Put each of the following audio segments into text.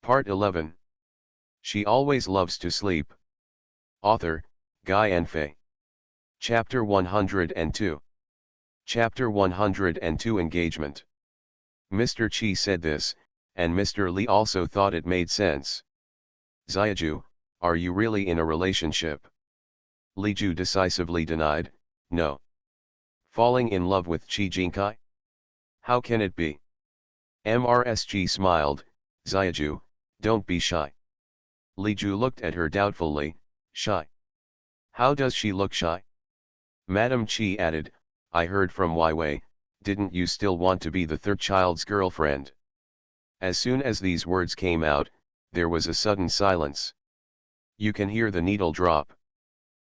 Part 11. She always loves to sleep. Author, Guy and Fay. Chapter 102. Chapter 102 Engagement. Mr. Chi said this, and Mr. Lee also thought it made sense. Xiaju, are you really in a relationship? Li Ju decisively denied, no. Falling in love with Chi Jinkai? How can it be? MRSG smiled, Xiaju, don't be shy. Li Ju looked at her doubtfully, shy? How does she look shy? Madam Chi added, I heard from Wei, didn't you still want to be the third child's girlfriend? As soon as these words came out, there was a sudden silence. You can hear the needle drop.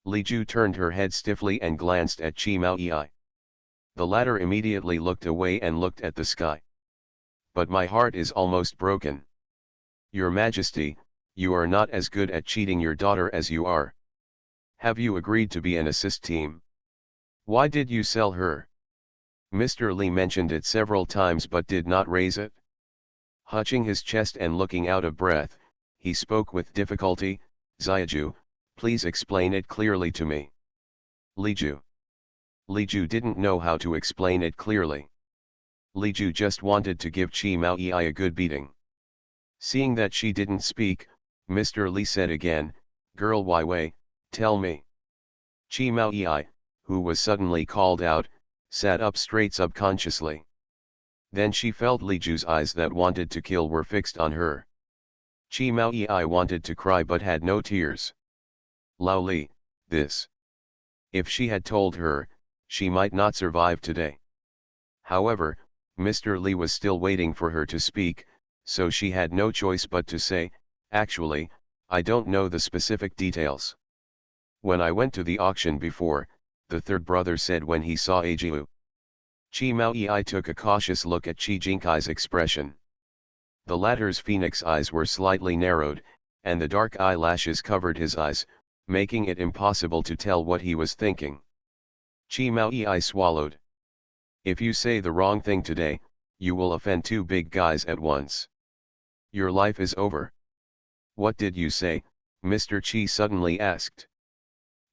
Li Ju turned her head stiffly and glanced at Chi Mao Yi. The latter immediately looked away and looked at the sky. But my heart is almost broken. Your Majesty, you are not as good at cheating your daughter as you are. Have you agreed to be an assist team? Why did you sell her? Mr. Lee mentioned it several times but did not raise it. Hutching his chest and looking out of breath, he spoke with difficulty, Xiaju, please explain it clearly to me. Li Ju. Li Ju didn't know how to explain it clearly. Li Ju just wanted to give Chi Mao Yi a good beating. Seeing that she didn't speak, Mr. Lee said again, Girl Wei, tell me. Chi Mao Yi, who was suddenly called out, sat up straight subconsciously. Then she felt Li Ju's eyes that wanted to kill were fixed on her. Chi Mao Yi wanted to cry but had no tears. Lao Li, this. If she had told her, she might not survive today. However, Mr. Lee was still waiting for her to speak, so she had no choice but to say, actually, I don't know the specific details. When I went to the auction before, the third brother said when he saw Ajiu. Chi Mao Yi took a cautious look at Chi Jinkai's expression. The latter's phoenix eyes were slightly narrowed, and the dark eyelashes covered his eyes, making it impossible to tell what he was thinking. Chi Mao Yi swallowed. If you say the wrong thing today, you will offend two big guys at once. Your life is over. What did you say? Mr. Chi suddenly asked.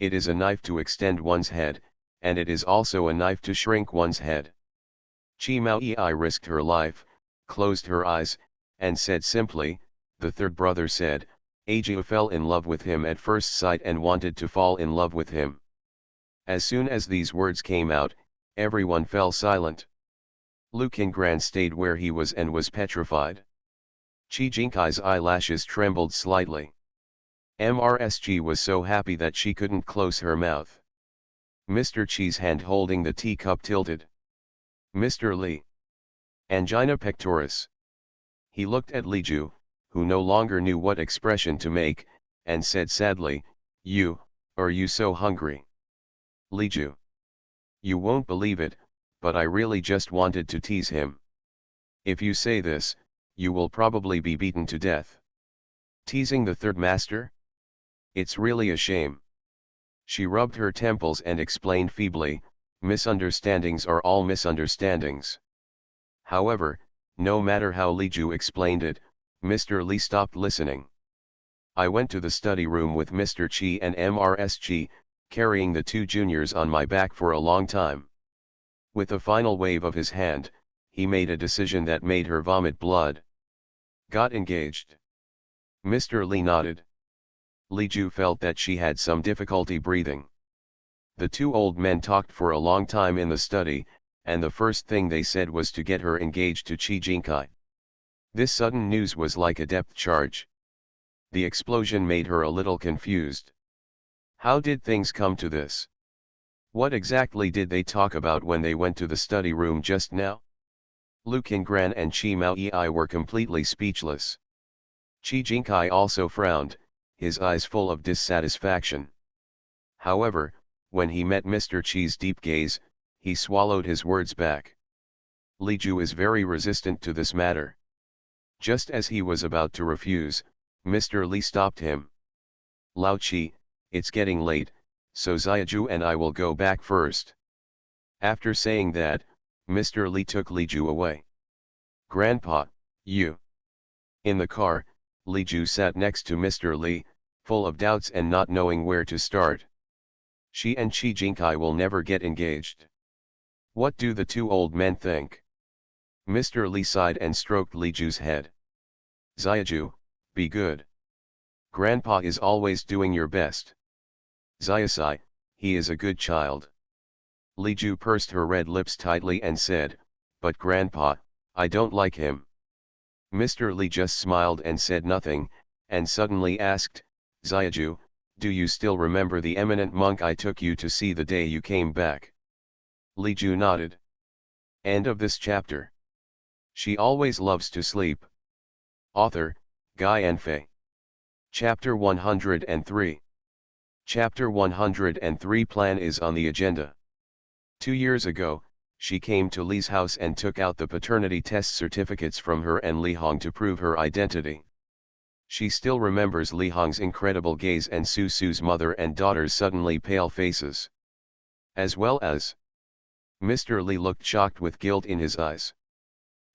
It is a knife to extend one's head, and it is also a knife to shrink one's head. Chi Mao Yi risked her life, closed her eyes, and said simply, the third brother said, Ajiu fell in love with him at first sight and wanted to fall in love with him. As soon as these words came out, everyone fell silent. Lu Qingran stayed where he was and was petrified. Chi Jinkai's eyelashes trembled slightly. MRSG was so happy that she couldn't close her mouth. Mr. Chi's hand holding the teacup tilted. Mr. Lee. Angina pectoris. He looked at Li Ju, who no longer knew what expression to make, and said sadly, are you so hungry? Li Ju. You won't believe it, but I really just wanted to tease him. If you say this, you will probably be beaten to death. Teasing the third master? It's really a shame. She rubbed her temples and explained feebly, misunderstandings are all misunderstandings. However, no matter how Li Ju explained it, Mr. Lee stopped listening. I went to the study room with Mr. Chi and MRSG, carrying the two juniors on my back for a long time. With a final wave of his hand, he made a decision that made her vomit blood. Got engaged. Mr. Lee nodded. Li Ju felt that she had some difficulty breathing. The two old men talked for a long time in the study, and the first thing they said was to get her engaged to Chi Jinkai. This sudden news was like a depth charge. The explosion made her a little confused. How did things come to this? What exactly did they talk about when they went to the study room just now? Lu Qingran and Chi Mao Yi were completely speechless. Chi Jinkai also frowned, his eyes full of dissatisfaction. However, when he met Mr. Chi's deep gaze, he swallowed his words back. Li Ju is very resistant to this matter. Just as he was about to refuse, Mr. Lee stopped him. Lao Chi, it's getting late, so Xiaju and I will go back first. After saying that, Mr. Lee took Li Ju away. Grandpa, you. In the car, Li Ju sat next to Mr. Li, full of doubts and not knowing where to start. She and Chi Jinkai will never get engaged. What do the two old men think? Mr. Li sighed and stroked Li Ju's head. Xiaju, be good. Grandpa is always doing your best. Xiasai, he is a good child. Li Ju pursed her red lips tightly and said, but Grandpa, I don't like him. Mr. Li just smiled and said nothing, and suddenly asked, Xiaju, do you still remember the eminent monk I took you to see the day you came back? Li Ju nodded. End of this chapter. She always loves to sleep. Author, Guy Enfe. Chapter 103. Chapter 103 Plan is on the agenda. 2 years ago, she came to Li's house and took out the paternity test certificates from her and Li Hong to prove her identity. She still remembers Li Hong's incredible gaze and Su Su's mother and daughter's suddenly pale faces. As well as Mr. Li looked shocked with guilt in his eyes.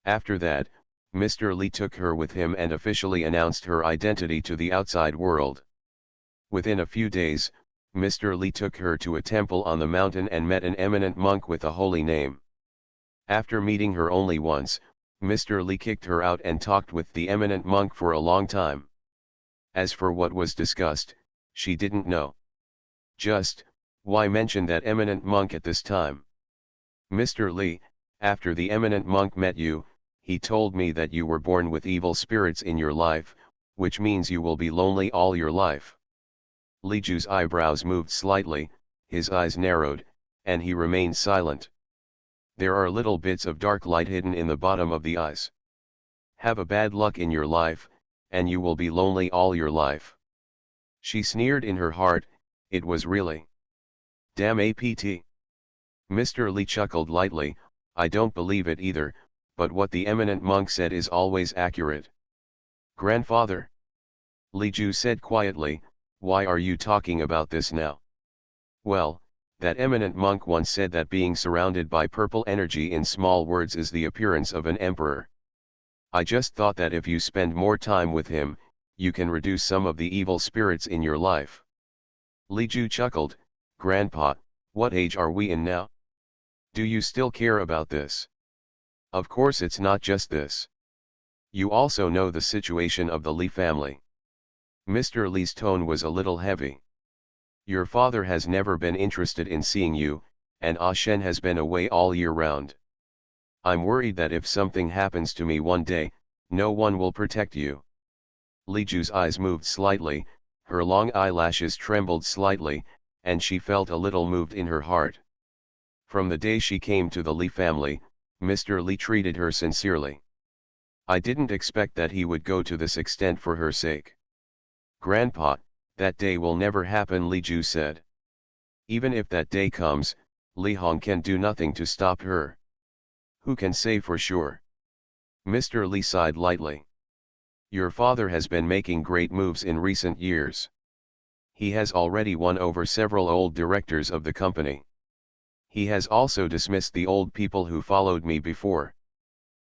After that, Mr. Li took her with him and officially announced her identity to the outside world. Within a few days, Mr. Li took her to a temple on the mountain and met an eminent monk with a holy name. After meeting her only once, Mr. Li kicked her out and talked with the eminent monk for a long time. As for what was discussed, she didn't know. Just, why mention that eminent monk at this time? Mr. Li, after the eminent monk met you, he told me that you were born with evil spirits in your life, which means you will be lonely all your life. Li Ju's eyebrows moved slightly, his eyes narrowed, and he remained silent. There are little bits of dark light hidden in the bottom of the eyes. Have a bad luck in your life, and you will be lonely all your life. She sneered in her heart, it was really. Damn apt. Mr. Li chuckled lightly, I don't believe it either, but what the eminent monk said is always accurate. Grandfather. Li Ju said quietly, why are you talking about this now? Well, that eminent monk once said that being surrounded by purple energy in small words is the appearance of an emperor. I just thought that if you spend more time with him, you can reduce some of the evil spirits in your life. Li Ju chuckled, Grandpa, what age are we in now? Do you still care about this? Of course it's not just this. You also know the situation of the Li family. Mr. Li's tone was a little heavy. Your father has never been interested in seeing you, and Ah Shen has been away all year round. I'm worried that if something happens to me one day, no one will protect you. Li Ju's eyes moved slightly, her long eyelashes trembled slightly, and she felt a little moved in her heart. From the day she came to the Li family, Mr. Li treated her sincerely. I didn't expect that he would go to this extent for her sake. Grandpa, that day will never happen, Li Ju said. Even if that day comes, Li Hong can do nothing to stop her. Who can say for sure? Mr. Li sighed lightly. Your father has been making great moves in recent years. He has already won over several old directors of the company. He has also dismissed the old people who followed me before.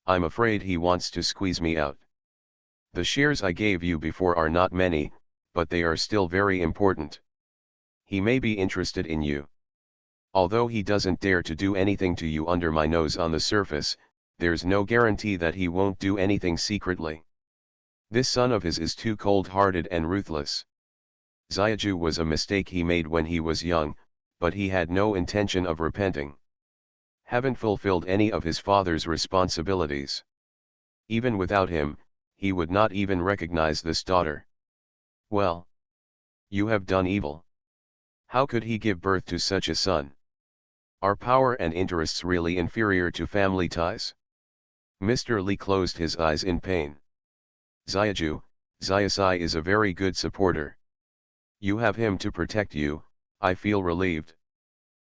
I'm afraid he wants to squeeze me out. The shares I gave you before are not many, but they are still very important. He may be interested in you. Although he doesn't dare to do anything to you under my nose on the surface, there's no guarantee that he won't do anything secretly. This son of his is too cold-hearted and ruthless. Xiaju was a mistake he made when he was young, but he had no intention of repenting. Haven't fulfilled any of his father's responsibilities. Even without him, he would not even recognize this daughter. Well, you have done evil. How could he give birth to such a son? Are power and interests really inferior to family ties? Mr. Li closed his eyes in pain. Xiaju, Xiasai is a very good supporter. You have him to protect you, I feel relieved.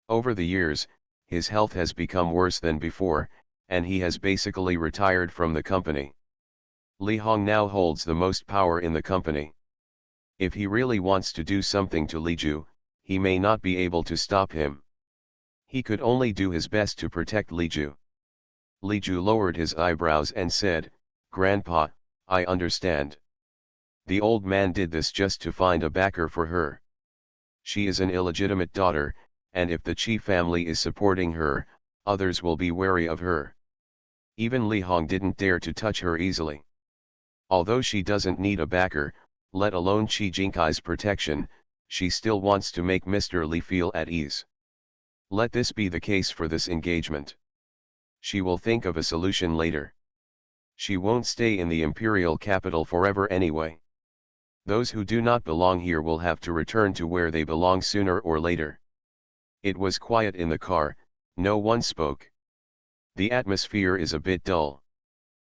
Over the years, his health has become worse than before, and he has basically retired from the company. Li Hong now holds the most power in the company. If he really wants to do something to Li Ju, he may not be able to stop him. He could only do his best to protect Li Ju. Li Ju lowered his eyebrows and said, Grandpa, I understand. The old man did this just to find a backer for her. She is an illegitimate daughter, and if the Qi family is supporting her, others will be wary of her. Even Li Hong didn't dare to touch her easily. Although she doesn't need a backer, let alone Qi Jinkai's protection, she still wants to make Mr. Li feel at ease. Let this be the case for this engagement. She will think of a solution later. She won't stay in the imperial capital forever anyway. Those who do not belong here will have to return to where they belong sooner or later. It was quiet in the car, no one spoke. The atmosphere is a bit dull.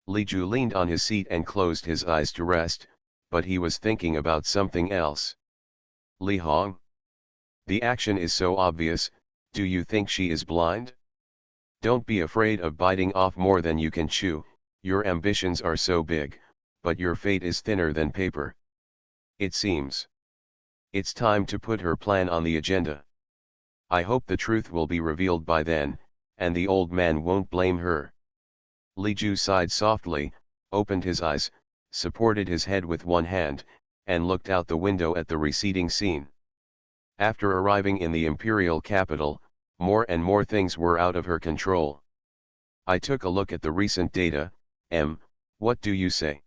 Li Ju leaned on his seat and closed his eyes to rest, but he was thinking about something else. Li Hong? The action is so obvious, do you think she is blind? Don't be afraid of biting off more than you can chew, your ambitions are so big, but your fate is thinner than paper. It seems. It's time to put her plan on the agenda. I hope the truth will be revealed by then, and the old man won't blame her. Li Ju sighed softly, opened his eyes, supported his head with one hand, and looked out the window at the receding scene. After arriving in the imperial capital, more and more things were out of her control. I took a look at the recent data. What do you say?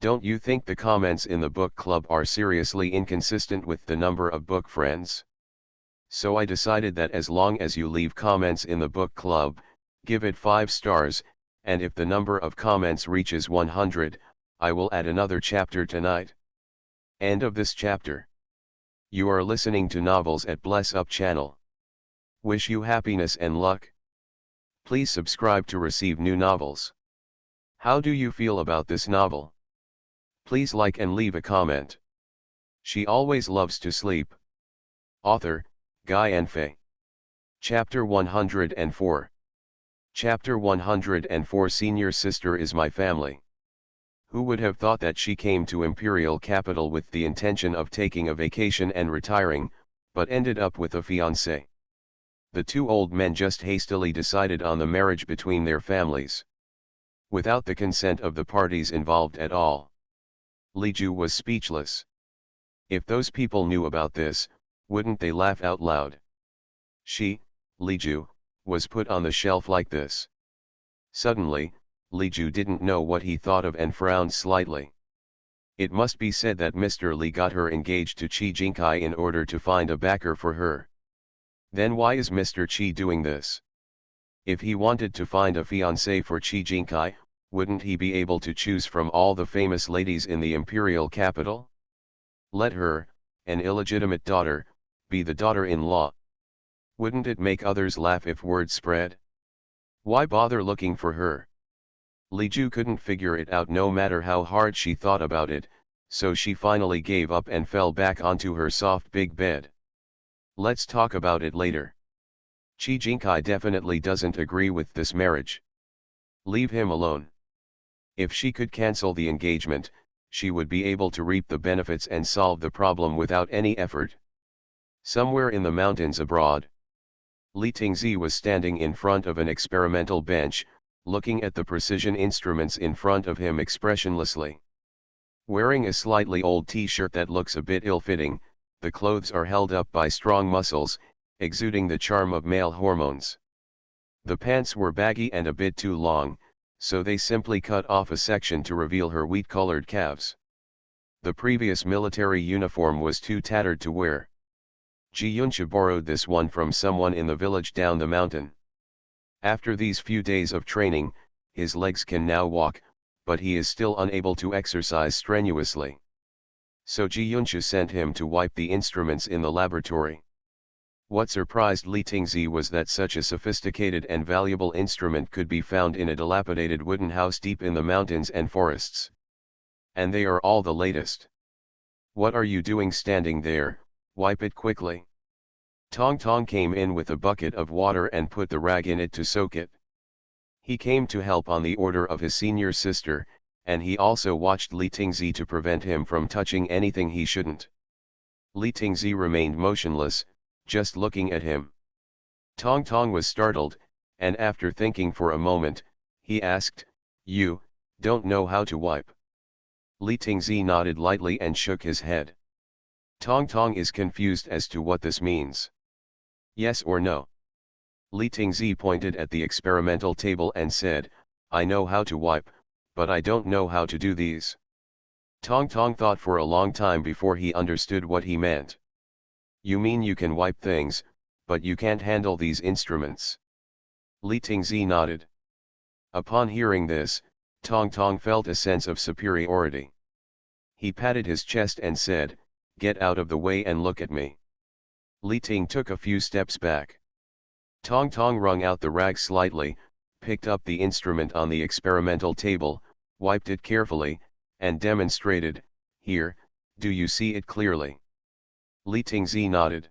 Don't you think the comments in the book club are seriously inconsistent with the number of book friends? So I decided that as long as you leave comments in the book club, give it 5 stars, and if the number of comments reaches 100, I will add another chapter tonight. End of this chapter. You are listening to Novels at Bless Up channel. Wish you happiness and luck. Please subscribe to receive new novels. How do you feel about this novel? Please like and leave a comment. She always loves to sleep. Author, Guy Enfe. Chapter 104. Chapter 104. Senior sister is my family. Who would have thought that she came to Imperial Capital with the intention of taking a vacation and retiring, but ended up with a fiancé? The two old men just hastily decided on the marriage between their families, without the consent of the parties involved at all. Li Ju was speechless. If those people knew about this, wouldn't they laugh out loud? She, Li Ju, was put on the shelf like this. Suddenly, Li Ju didn't know what he thought of and frowned slightly. It must be said that Mr. Li got her engaged to Qi Jinkai in order to find a backer for her. Then why is Mr. Qi doing this? If he wanted to find a fiancé for Qi Jinkai, wouldn't he be able to choose from all the famous ladies in the imperial capital? Let her, an illegitimate daughter, be the daughter-in-law. Wouldn't it make others laugh if word spread? Why bother looking for her? Li Ju couldn't figure it out no matter how hard she thought about it, so she finally gave up and fell back onto her soft big bed. Let's talk about it later. Qi Jinkai definitely doesn't agree with this marriage. Leave him alone. If she could cancel the engagement, she would be able to reap the benefits and solve the problem without any effort. Somewhere in the mountains abroad, Li Tingzi was standing in front of an experimental bench, looking at the precision instruments in front of him expressionlessly. Wearing a slightly old t-shirt that looks a bit ill-fitting, the clothes are held up by strong muscles, exuding the charm of male hormones. The pants were baggy and a bit too long, so they simply cut off a section to reveal her wheat-colored calves. The previous military uniform was too tattered to wear. Ji Yuncha borrowed this one from someone in the village down the mountain. After these few days of training, his legs can now walk, but he is still unable to exercise strenuously. So Ji Yuncha sent him to wipe the instruments in the laboratory. What surprised Li Tingzi was that such a sophisticated and valuable instrument could be found in a dilapidated wooden house deep in the mountains and forests. And they are all the latest. What are you doing standing there? Wipe it quickly. Tong Tong came in with a bucket of water and put the rag in it to soak it. He came to help on the order of his senior sister, and he also watched Li Tingzi to prevent him from touching anything he shouldn't. Li Tingzi remained motionless, just looking at him. Tong Tong was startled, and after thinking for a moment, he asked, "You don't know how to wipe?" Li Tingzi nodded lightly and shook his head. Tong Tong is confused as to what this means. Yes or no? Li Tingzi pointed at the experimental table and said, I know how to wipe, but I don't know how to do these. Tong Tong thought for a long time before he understood what he meant. You mean you can wipe things, but you can't handle these instruments? Li Tingzi nodded. Upon hearing this, Tong Tong felt a sense of superiority. He patted his chest and said, Get out of the way and look at me. Li Ting took a few steps back. Tong Tong wrung out the rag slightly, picked up the instrument on the experimental table, wiped it carefully, and demonstrated, Here, do you see it clearly? Li Tingzi nodded.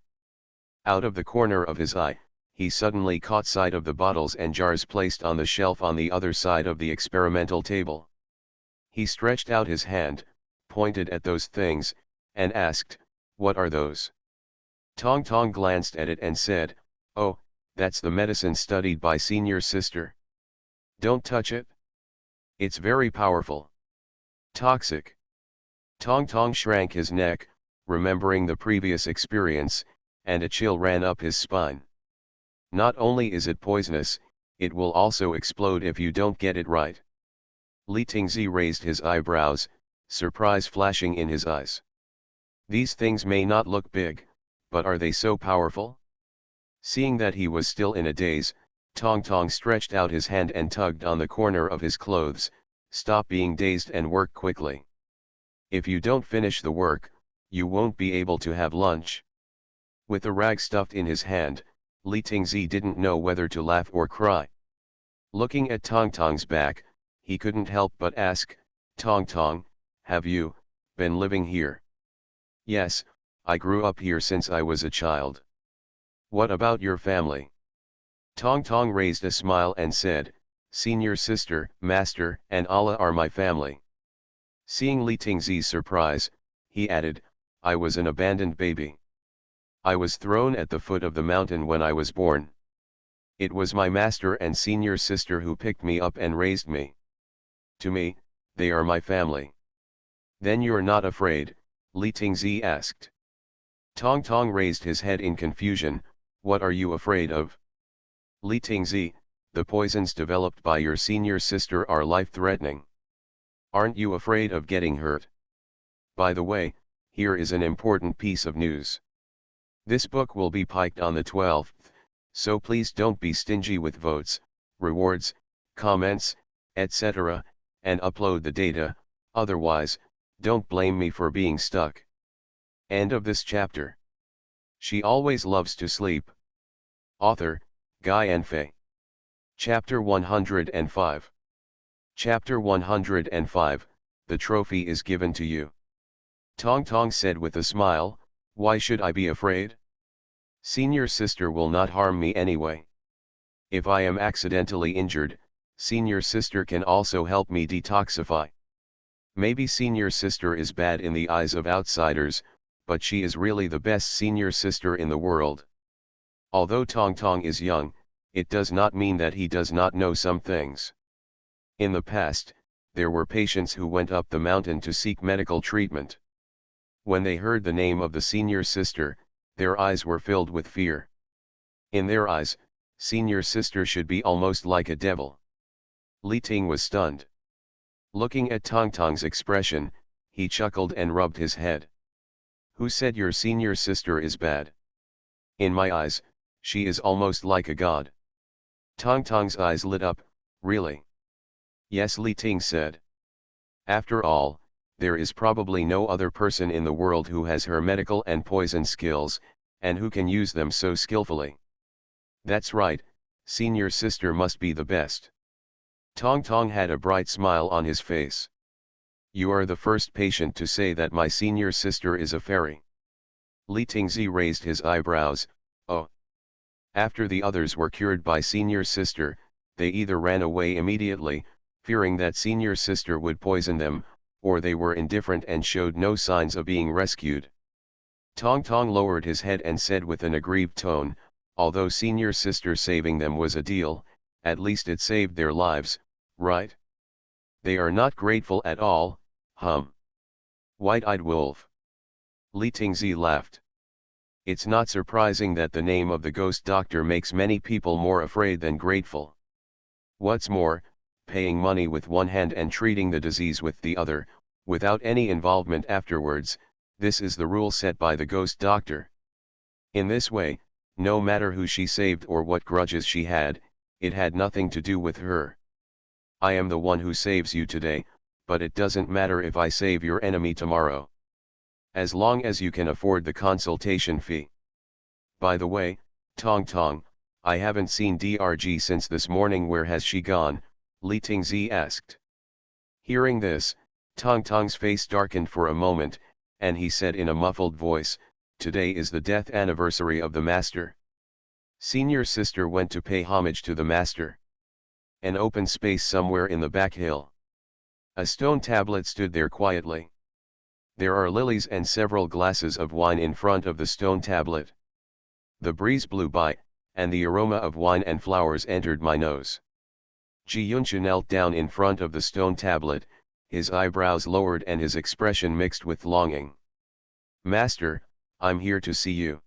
Out of the corner of his eye, he suddenly caught sight of the bottles and jars placed on the shelf on the other side of the experimental table. He stretched out his hand, pointed at those things, and asked, What are those? Tong Tong glanced at it and said, Oh, that's the medicine studied by senior sister. Don't touch it. It's very powerful. Toxic. Tong Tong shrank his neck, remembering the previous experience, and a chill ran up his spine. Not only is it poisonous, it will also explode if you don't get it right. Li Tingzi raised his eyebrows, surprise flashing in his eyes. These things may not look big, but are they so powerful? Seeing that he was still in a daze, Tong Tong stretched out his hand and tugged on the corner of his clothes. Stop being dazed and work quickly. If you don't finish the work, you won't be able to have lunch. With the rag stuffed in his hand, Li Tingzi didn't know whether to laugh or cry. Looking at Tong Tong's back, he couldn't help but ask, Tong Tong, have you been living here? Yes, I grew up here since I was a child. What about your family? Tong Tong raised a smile and said, Senior sister, master, and Allah are my family. Seeing Li Tingzi's surprise, he added, I was an abandoned baby. I was thrown at the foot of the mountain when I was born. It was my master and senior sister who picked me up and raised me. To me, they are my family. Then you're not afraid? Li Tingzi asked. Tong Tong raised his head in confusion. What are you afraid of? Li Tingzi, the poisons developed by your senior sister are life-threatening. Aren't you afraid of getting hurt? By the way, here is an important piece of news. This book will be piked on the 12th, so please don't be stingy with votes, rewards, comments, etc., and upload the data, otherwise, don't blame me for being stuck. End of this chapter. She always loves to sleep. Author, Guy and Fei. Chapter 105. Chapter 105, The trophy is given to you. Tong Tong said with a smile, Why should I be afraid? Senior sister will not harm me anyway. If I am accidentally injured, senior sister can also help me detoxify. Maybe senior sister is bad in the eyes of outsiders, but she is really the best senior sister in the world. Although Tong Tong is young, it does not mean that he does not know some things. In the past, there were patients who went up the mountain to seek medical treatment. When they heard the name of the senior sister, their eyes were filled with fear. In their eyes, senior sister should be almost like a devil. Li Ting was stunned. Looking at Tong Tong's expression, he chuckled and rubbed his head. Who said your senior sister is bad? In my eyes, she is almost like a god. Tong Tong's eyes lit up. Really? Yes, Li Ting said. After all, there is probably no other person in the world who has her medical and poison skills, and who can use them so skillfully. That's right, senior sister must be the best. Tong Tong had a bright smile on his face. You are the first patient to say that my senior sister is a fairy. Li Tingzi raised his eyebrows. Oh. After the others were cured by senior sister, they either ran away immediately, fearing that senior sister would poison them, or they were indifferent and showed no signs of being rescued. Tong Tong lowered his head and said with an aggrieved tone, although senior sister saving them was a deal, at least it saved their lives, right? They are not grateful at all, hum. White-eyed wolf. Li Tingzi laughed. It's not surprising that the name of the ghost doctor makes many people more afraid than grateful. What's more, paying money with one hand and treating the disease with the other, without any involvement afterwards, this is the rule set by the ghost doctor. In this way, no matter who she saved or what grudges she had, it had nothing to do with her. I am the one who saves you today, but it doesn't matter if I save your enemy tomorrow. As long as you can afford the consultation fee. By the way, Tong Tong, I haven't seen DRG since this morning. Where has she gone? Li Tingzi asked. Hearing this, Tong Tong's face darkened for a moment, and he said in a muffled voice, today is the death anniversary of the master. Senior sister went to pay homage to the master. An open space somewhere in the back hill. A stone tablet stood there quietly. There are lilies and several glasses of wine in front of the stone tablet. The breeze blew by, and the aroma of wine and flowers entered my nose. Ji Yunchu knelt down in front of the stone tablet, his eyebrows lowered and his expression mixed with longing. Master, I'm here to see you.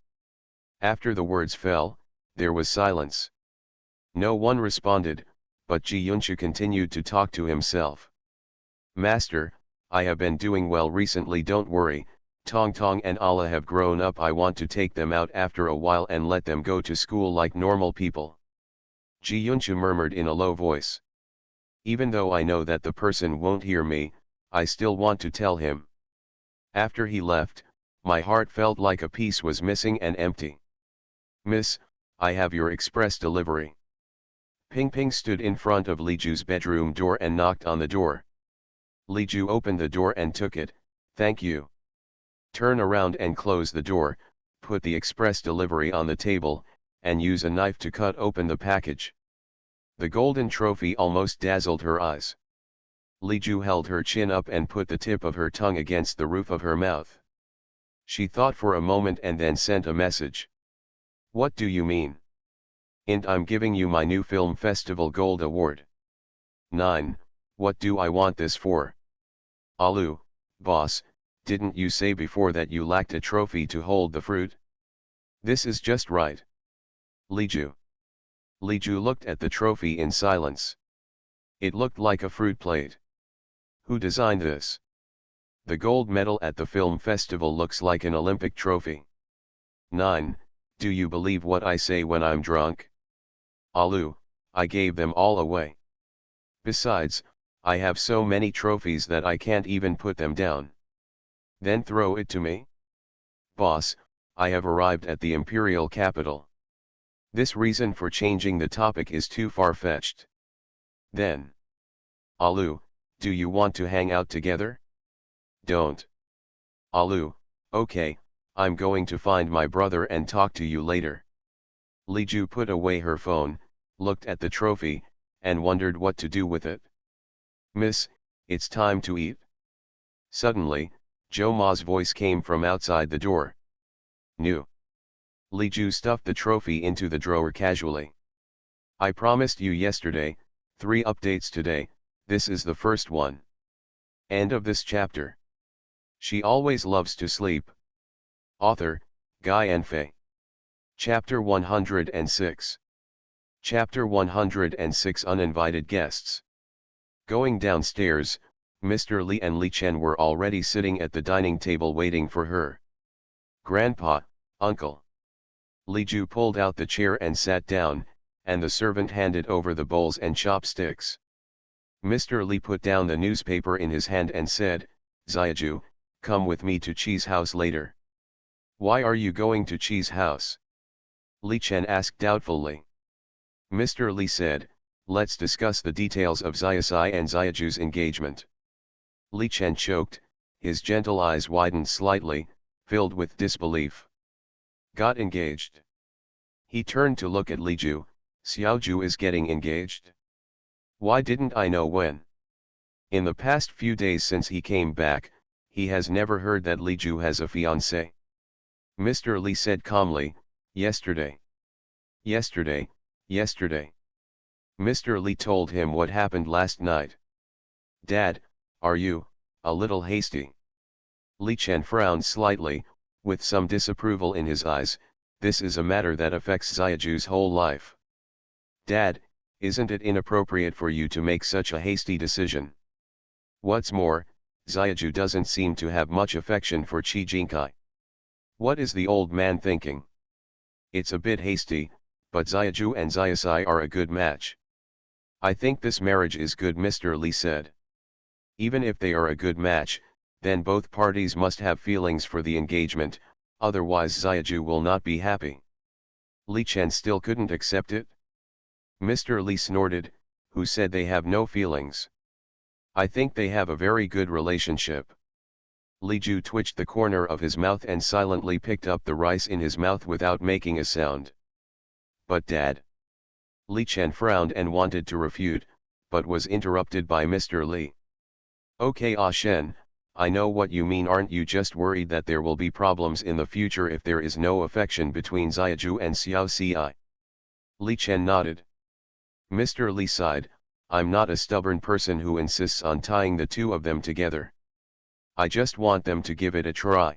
After the words fell, there was silence. No one responded, but Ji Yunchu continued to talk to himself. Master, I have been doing well recently. Don't worry, Tong Tong and Allah have grown up. I want to take them out after a while and let them go to school like normal people. Ji Yunchu murmured in a low voice. Even though I know that the person won't hear me, I still want to tell him. After he left, my heart felt like a piece was missing and empty. Miss, I have your express delivery. Ping Ping stood in front of Li Ju's bedroom door and knocked on the door. Li Ju opened the door and took it. Thank you. Turn around and close the door, put the express delivery on the table, and use a knife to cut open the package. The golden trophy almost dazzled her eyes. Li Ju held her chin up and put the tip of her tongue against the roof of her mouth. She thought for a moment and then sent a message. What do you mean? And I'm giving you my new film festival gold award. 9. What do I want this for? Alu, boss, didn't you say before that you lacked a trophy to hold the fruit? This is just right. Li Ju. Li Ju looked at the trophy in silence. It looked like a fruit plate. Who designed this? The gold medal at the film festival looks like an Olympic trophy. 9. Do you believe what I say when I'm drunk? Alu, I gave them all away. Besides, I have so many trophies that I can't even put them down. Then throw it to me? Boss, I have arrived at the imperial capital. This reason for changing the topic is too far-fetched. Then. Alu, do you want to hang out together? Don't. Alu, okay, I'm going to find my brother and talk to you later. Li Ju put away her phone, looked at the trophy, and wondered what to do with it. Miss, it's time to eat. Suddenly, Jo Ma's voice came from outside the door. New. Li Ju stuffed the trophy into the drawer casually. I promised you yesterday, 3 updates today, this is the first one. End of this chapter. She always loves to sleep. Author, Guy Enfei. Chapter 106. Chapter 106 Uninvited Guests. Going downstairs, Mr. Li and Li Chen were already sitting at the dining table waiting for her. Grandpa, uncle. Li Ju pulled out the chair and sat down, and the servant handed over the bowls and chopsticks. Mr. Li put down the newspaper in his hand and said, Xiaju, come with me to Cheese House later. Why are you going to Cheese House? Li Chen asked doubtfully. Mr. Li said, let's discuss the details of Xiaosai and Xiaju's engagement. Li Chen choked, his gentle eyes widened slightly, filled with disbelief. Got engaged. He turned to look at Li Ju. Xiaoju is getting engaged? Why didn't I know when? In the past few days since he came back, he has never heard that Li Ju has a fiancé. Mr. Li said calmly, yesterday. Yesterday, yesterday. Mr. Li told him what happened last night. Dad, are you, a little hasty? Li Chen frowned slightly, with some disapproval in his eyes. This is a matter that affects Xiaoju's whole life. Dad, isn't it inappropriate for you to make such a hasty decision? What's more, Xiaoju doesn't seem to have much affection for Qi Jingkai. What is the old man thinking? It's a bit hasty, but Xiaoju and Xiaosai are a good match. I think this marriage is good, Mr. Li said. Even if they are a good match, then both parties must have feelings for the engagement, otherwise Xiaoju will not be happy. Li Chen still couldn't accept it. Mr. Li snorted, who said they have no feelings? I think they have a very good relationship. Li Ju twitched the corner of his mouth and silently picked up the rice in his mouth without making a sound. But Dad. Li Chen frowned and wanted to refute, but was interrupted by Mr. Li. Okay, Ah Shen, I know what you mean. Aren't you just worried that there will be problems in the future if there is no affection between Xiaoju and Xiao Ci? Li Chen nodded. Mr. Li sighed, I'm not a stubborn person who insists on tying the two of them together. I just want them to give it a try.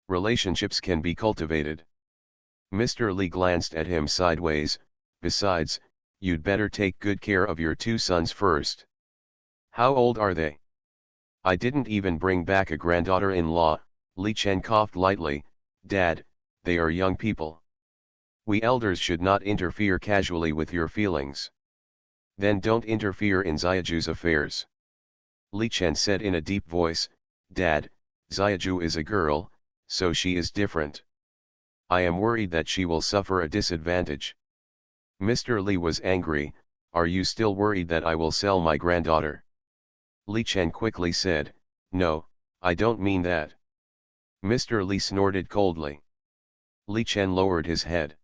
Relationships can be cultivated. Mr. Li glanced at him sideways. Besides, you'd better take good care of your two sons first. How old are they? I didn't even bring back a granddaughter-in-law. Li Chen coughed lightly. Dad, they are young people. We elders should not interfere casually with your feelings. Then don't interfere in Xiaoju's affairs. Li Chen said in a deep voice, Dad, Xiaoju is a girl, so she is different. I am worried that she will suffer a disadvantage. Mr. Li was angry. Are you still worried that I will sell my granddaughter? Li Chen quickly said, No, I don't mean that. Mr. Li snorted coldly. Li Chen lowered his head.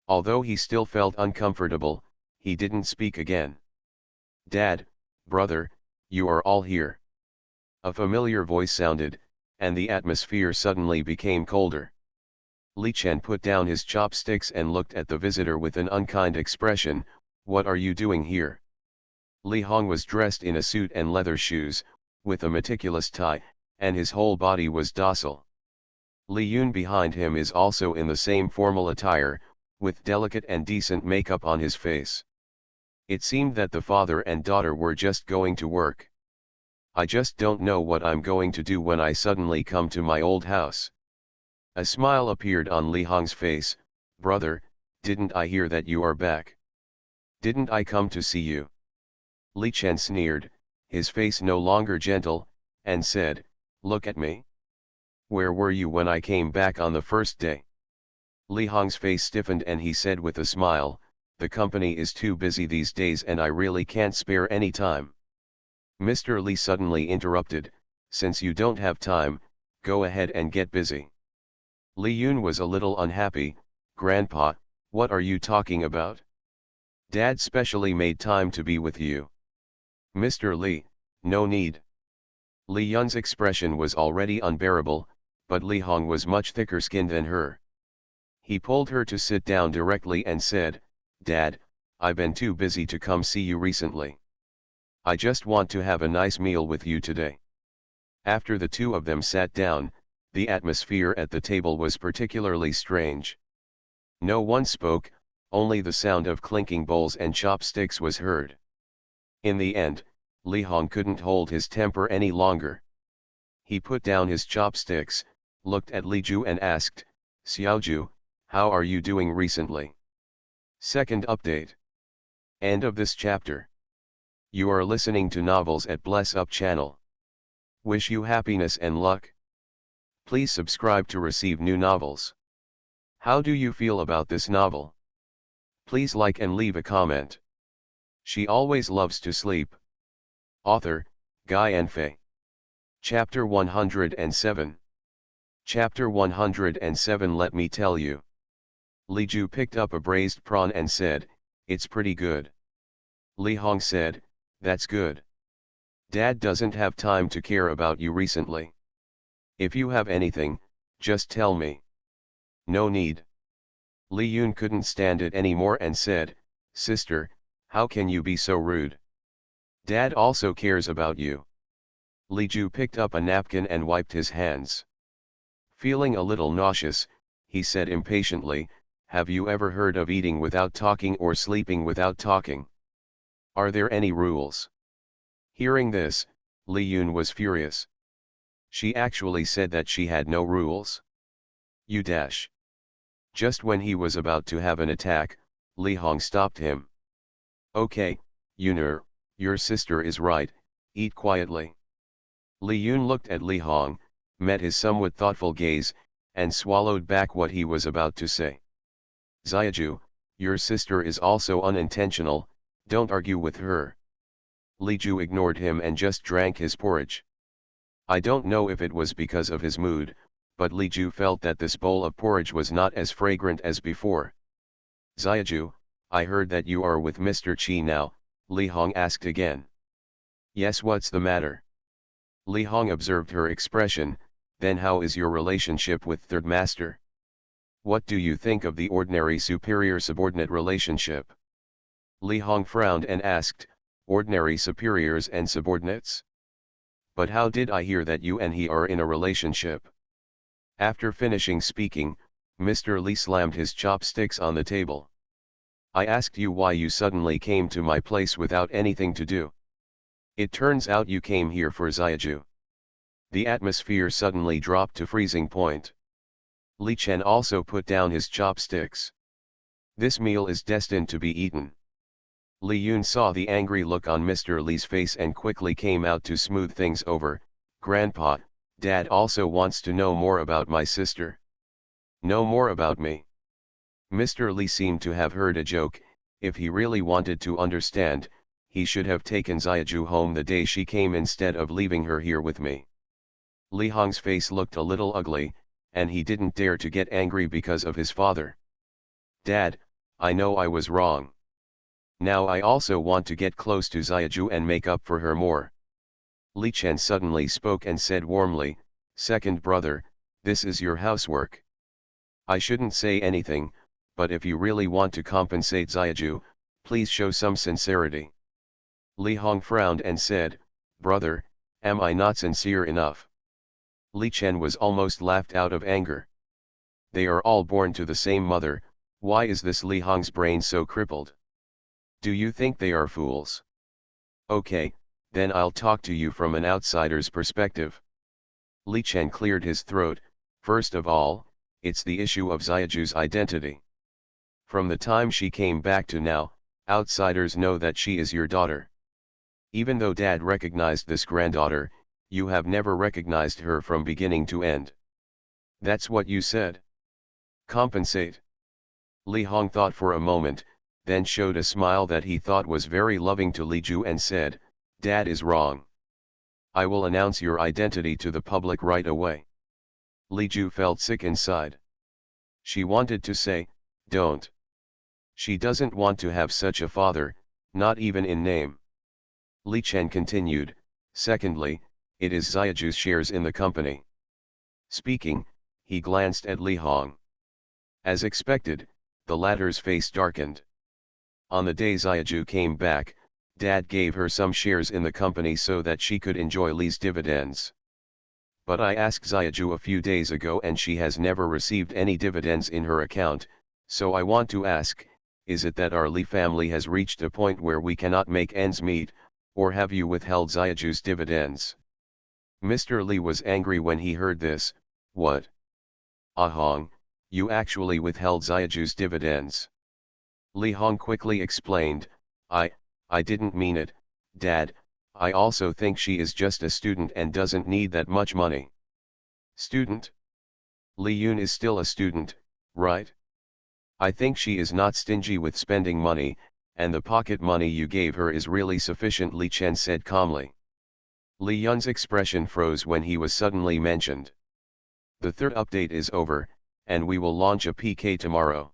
Although he still felt uncomfortable, he didn't speak again. Dad, brother, you are all here. A familiar voice sounded, and the atmosphere suddenly became colder. Li Chen put down his chopsticks and looked at the visitor with an unkind expression. What are you doing here? Li Hong was dressed in a suit and leather shoes, with a meticulous tie, and his whole body was docile. Li Yun behind him is also in the same formal attire, with delicate and decent makeup on his face. It seemed that the father and daughter were just going to work. I just don't know what I'm going to do when I suddenly come to my old house. A smile appeared on Li Hong's face. Brother, didn't I hear that you are back? Didn't I come to see you? Li Chen sneered, his face no longer gentle, and said, Look at me. Where were you when I came back on the first day? Li Hong's face stiffened and he said with a smile, The company is too busy these days and I really can't spare any time. Mr. Li suddenly interrupted, Since you don't have time, go ahead and get busy. Li Yun was a little unhappy. Grandpa, what are you talking about? Dad specially made time to be with you. Mr. Li, no need. Li Yun's expression was already unbearable, but Li Hong was much thicker skinned than her. He pulled her to sit down directly and said, Dad, I've been too busy to come see you recently. I just want to have a nice meal with you today. After the two of them sat down, the atmosphere at the table was particularly strange. No one spoke, only the sound of clinking bowls and chopsticks was heard. In the end, Li Hong couldn't hold his temper any longer. He put down his chopsticks, looked at Li Ju and asked, Xiaoju, how are you doing recently? Second update. End of this chapter. You are listening to Novels at Bless Up channel. Wish you happiness and luck. Please subscribe to receive new novels. How do you feel about this novel? Please like and leave a comment. She always loves to sleep. Author, Guy Enfe. Chapter 107. Chapter 107. Let me tell you. Li Ju picked up a braised prawn and said, It's pretty good. Li Hong said, That's good. Dad doesn't have time to care about you recently. If you have anything, just tell me. No need. Li Yun couldn't stand it anymore and said, Sister, how can you be so rude? Dad also cares about you. Li Ju picked up a napkin and wiped his hands. Feeling a little nauseous, he said impatiently, "Have you ever heard of eating without talking or sleeping without talking? Are there any rules?" Hearing this, Li Yun was furious. She actually said that she had no rules? You dash. Just when he was about to have an attack, Li Hong stopped him. "Okay, Yun'er, your sister is right, eat quietly." Li Yun looked at Li Hong, met his somewhat thoughtful gaze, and swallowed back what he was about to say. "Xiaju, your sister is also unintentional, don't argue with her." Li Ju ignored him and just drank his porridge. I don't know if it was because of his mood, but Li Ju felt that this bowl of porridge was not as fragrant as before. "Xiaju, I heard that you are with Mr. Qi now," Li Hong asked again. "Yes, what's the matter?" Li Hong observed her expression. "Then how is your relationship with Third Master? What do you think of the ordinary superior-subordinate relationship?" Li Hong frowned and asked, "Ordinary superiors and subordinates? But how did I hear that you and he are in a relationship?" After finishing speaking, Mr. Li slammed his chopsticks on the table. "I asked you why you suddenly came to my place without anything to do. It turns out you came here for Xiaju." The atmosphere suddenly dropped to freezing point. Li Chen also put down his chopsticks. "This meal is destined to be eaten." Li Yun saw the angry look on Mr. Li's face and quickly came out to smooth things over. "Grandpa, Dad also wants to know more about my sister." "Know more about me?" Mr. Li seemed to have heard a joke. If he really wanted to understand, he should have taken Xiaju home the day she came instead of leaving her here with me. Li Hong's face looked a little ugly, and he didn't dare to get angry because of his father. "Dad, I know I was wrong. Now I also want to get close to Xiaju and make up for her more." Li Chen suddenly spoke and said warmly, "Second brother, this is your housework. I shouldn't say anything, but if you really want to compensate Xiaju, please show some sincerity." Li Hong frowned and said, "Brother, am I not sincere enough?" Li Chen was almost laughed out of anger. They are all born to the same mother. Why is this Li Hong's brain so crippled? Do you think they are fools? Okay, then I'll talk to you from an outsider's perspective. Li Chen cleared his throat. "First of all, it's the issue of Xiaju's identity. From the time she came back to now, outsiders know that she is your daughter. Even though Dad recognized this granddaughter, you have never recognized her from beginning to end." "That's what you said." "Compensate." Li Hong thought for a moment, then showed a smile that he thought was very loving to Li Ju and said, "Dad is wrong. I will announce your identity to the public right away." Li Ju felt sick inside. She wanted to say, "Don't." She doesn't want to have such a father, not even in name. Li Chen continued, "Secondly, it is Xiaju's shares in the company." Speaking, he glanced at Li Hong. As expected, the latter's face darkened. On the day Xiaju came back, Dad gave her some shares in the company so that she could enjoy Li's dividends. But I asked Xiaju a few days ago and she has never received any dividends in her account, so I want to ask, is it that our Li family has reached a point where we cannot make ends meet, or have you withheld Xiaju's dividends? Mr. Li was angry when he heard this. "What? Ah Hong, you actually withheld Xiaju's dividends?" Li Hong quickly explained, I didn't mean it, Dad, I also think she is just a student and doesn't need that much money." "Student? Li Yun is still a student, right? I think she is not stingy with spending money, and the pocket money you gave her is really sufficient," Li Chen said calmly. Li Yun's expression froze when he was suddenly mentioned. "The third update is over, and we will launch a PK tomorrow.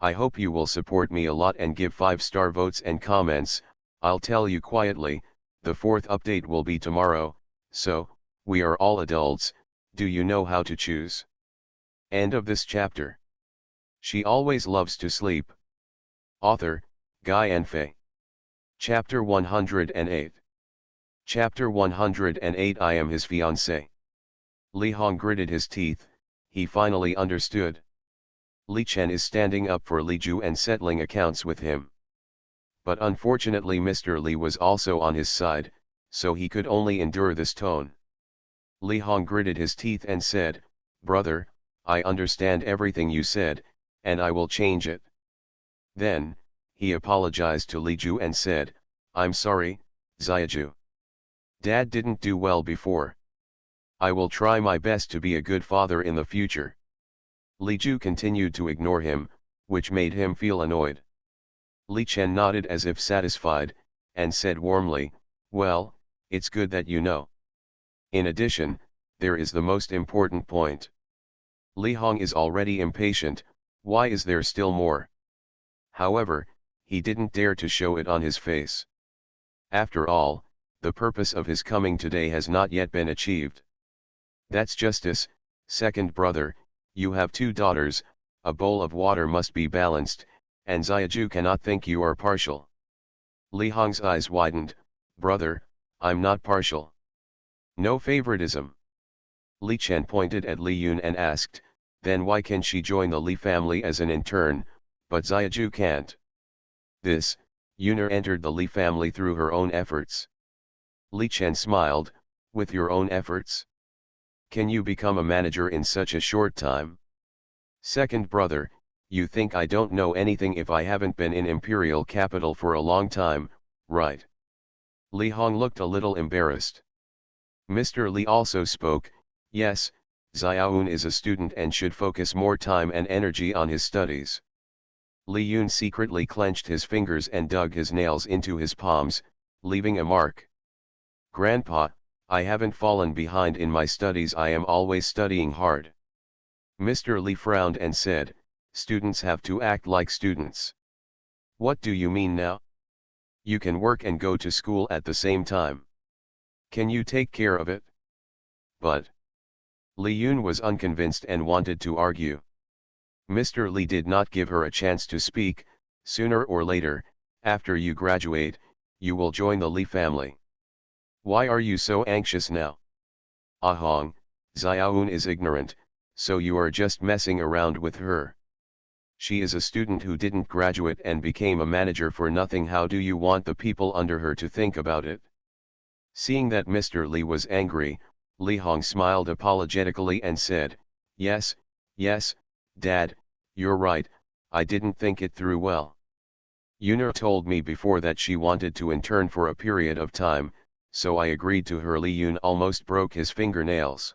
I hope you will support me a lot and give 5-star votes and comments. I'll tell you quietly, the fourth update will be tomorrow, so, we are all adults, do you know how to choose?" End of this chapter. She always loves to sleep. Author, Guy and Fei. Chapter 108. Chapter 108 I am his fiancé. Li Hong gritted his teeth, he finally understood. Li Chen is standing up for Li Ju and settling accounts with him. But unfortunately Mr. Li was also on his side, so he could only endure this tone. Li Hong gritted his teeth and said, "Brother, I understand everything you said, and I will change it." Then, he apologized to Li Ju and said, "I'm sorry, Xiaju. Dad didn't do well before. I will try my best to be a good father in the future." Li Ju continued to ignore him, which made him feel annoyed. Li Chen nodded as if satisfied, and said warmly, "Well, it's good that you know. In addition, there is the most important point. Li Hong is already impatient, why is there still more?" However, he didn't dare to show it on his face. After all, the purpose of his coming today has not yet been achieved. "That's justice, second brother, you have two daughters, a bowl of water must be balanced, and Xiaju cannot think you are partial." Li Hong's eyes widened, "Brother, I'm not partial. No favoritism." Li Chen pointed at Li Yun and asked, "Then why can she join the Li family as an intern, but Xiaju can't?" This, Yuner entered the Li family through her own efforts. Li Chen smiled, "With your own efforts? Can you become a manager in such a short time? Second brother, you think I don't know anything if I haven't been in imperial capital for a long time, right?" Li Hong looked a little embarrassed. Mr. Li also spoke, "Yes, Xiaoun is a student and should focus more time and energy on his studies." Li Yun secretly clenched his fingers and dug his nails into his palms, leaving a mark. "Grandpa, I haven't fallen behind in my studies, I am always studying hard." Mr. Li frowned and said, "Students have to act like students." "What do you mean now? You can work and go to school at the same time. Can you take care of it?" But Li Yun was unconvinced and wanted to argue. Mr. Li did not give her a chance to speak. "Sooner or later, after you graduate, you will join the Li family. Why are you so anxious now? Ah Hong, Xiaoun is ignorant, so you are just messing around with her. She is a student who didn't graduate and became a manager for nothing. How do you want the people under her to think about it?" Seeing that Mr. Li was angry, Li Hong smiled apologetically and said, yes, Dad, you're right, I didn't think it through well. Yuner told me before that she wanted to intern for a period of time, so I agreed to her." Li Yun almost broke his fingernails.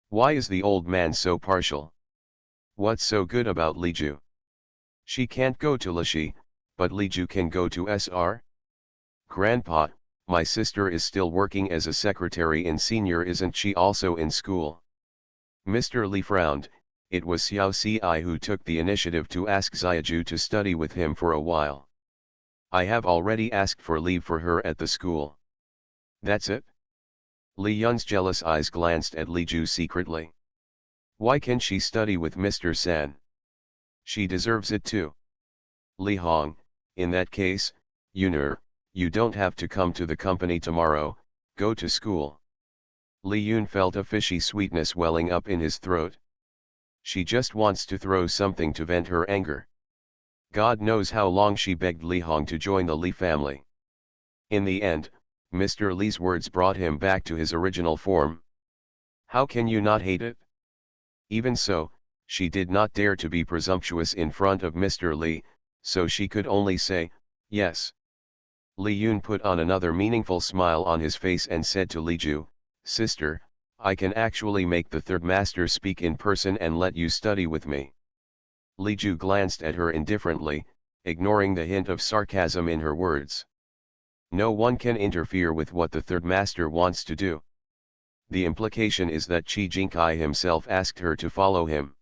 Why is the old man so partial? What's so good about Li Ju? She can't go to Lishi, but Li Ju can go to SR? Grandpa, my sister is still working as a secretary in senior, isn't she also in school? Mr. Li frowned. It was Xiao Ci who took the initiative to ask Xiaju to study with him for a while. I have already asked for leave for her at the school. That's it? Li Yun's jealous eyes glanced at Li Ju secretly. Why can she study with Mr. San? She deserves it too. Li Hong, in that case, Yuner, you don't have to come to the company tomorrow, go to school. Li Yun felt a fishy sweetness welling up in his throat. She just wants to throw something to vent her anger. God knows how long she begged Li Hong to join the Li family. In the end, Mr. Li's words brought him back to his original form. How can you not hate it? Even so, she did not dare to be presumptuous in front of Mr. Li, so she could only say, yes. Li Yun put on another meaningful smile on his face and said to Li Ju, sister, I can actually make the third master speak in person and let you study with me. Li Ju glanced at her indifferently, ignoring the hint of sarcasm in her words. No one can interfere with what the third master wants to do. The implication is that Qi Jinkai himself asked her to follow him.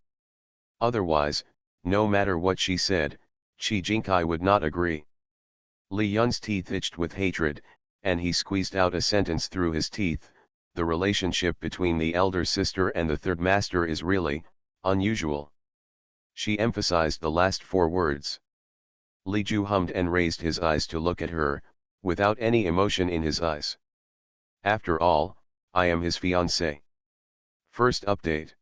Otherwise, no matter what she said, Qi Jinkai would not agree. Li Yun's teeth itched with hatred, and he squeezed out a sentence through his teeth. The relationship between the elder sister and the third master is really unusual. She emphasized the last four words. Li Ju hummed and raised his eyes to look at her, without any emotion in his eyes. After all, I am his fiancé. First update.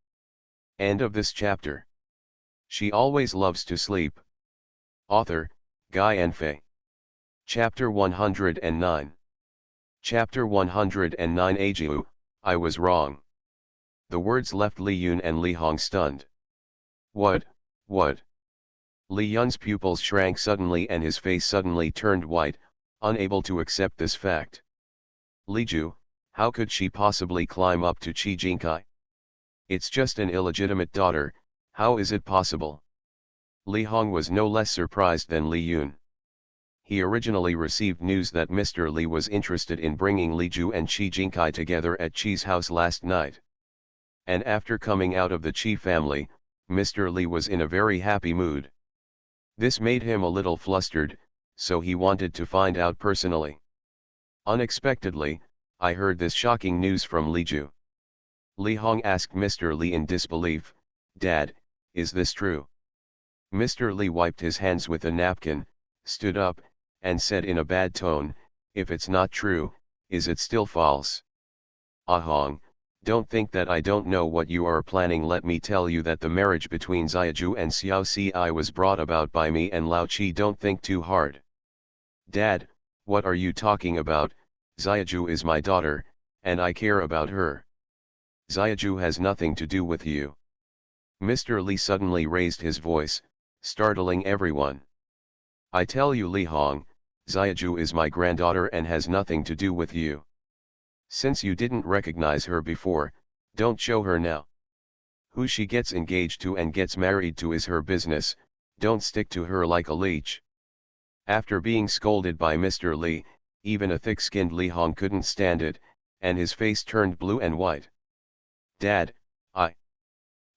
End of this chapter. She always loves to sleep. Author, Guy and Fei. Chapter 109. Chapter 109. Ajiu, I was wrong. The words left Li Yun and Li Hong stunned. What? Li Yun's pupils shrank suddenly and his face suddenly turned white, unable to accept this fact. Li Ju, how could she possibly climb up to Qi Jinkai? It's just an illegitimate daughter, how is it possible? Li Hong was no less surprised than Li Yun. He originally received news that Mr. Li was interested in bringing Li Ju and Qi Jinkai together at Qi's house last night. And after coming out of the Qi family, Mr. Li was in a very happy mood. This made him a little flustered, so he wanted to find out personally. Unexpectedly, I heard this shocking news from Li Ju. Li Hong asked Mr. Li in disbelief, Dad, is this true? Mr. Li wiped his hands with a napkin, stood up, and said in a bad tone, if it's not true, is it still false? Ah Hong, don't think that I don't know what you are planning. Let me tell you that the marriage between Xiaju and Xiao Ci was brought about by me and Lao Qi. Don't think too hard. Dad, what are you talking about? Xiaju is my daughter, and I care about her. Xiaju has nothing to do with you. Mr. Li suddenly raised his voice, startling everyone. I tell you Li Hong, Xiaju is my granddaughter and has nothing to do with you. Since you didn't recognize her before, don't show her now. Who she gets engaged to and gets married to is her business, don't stick to her like a leech. After being scolded by Mr. Li, even a thick-skinned Li Hong couldn't stand it, and his face turned blue and white. Dad,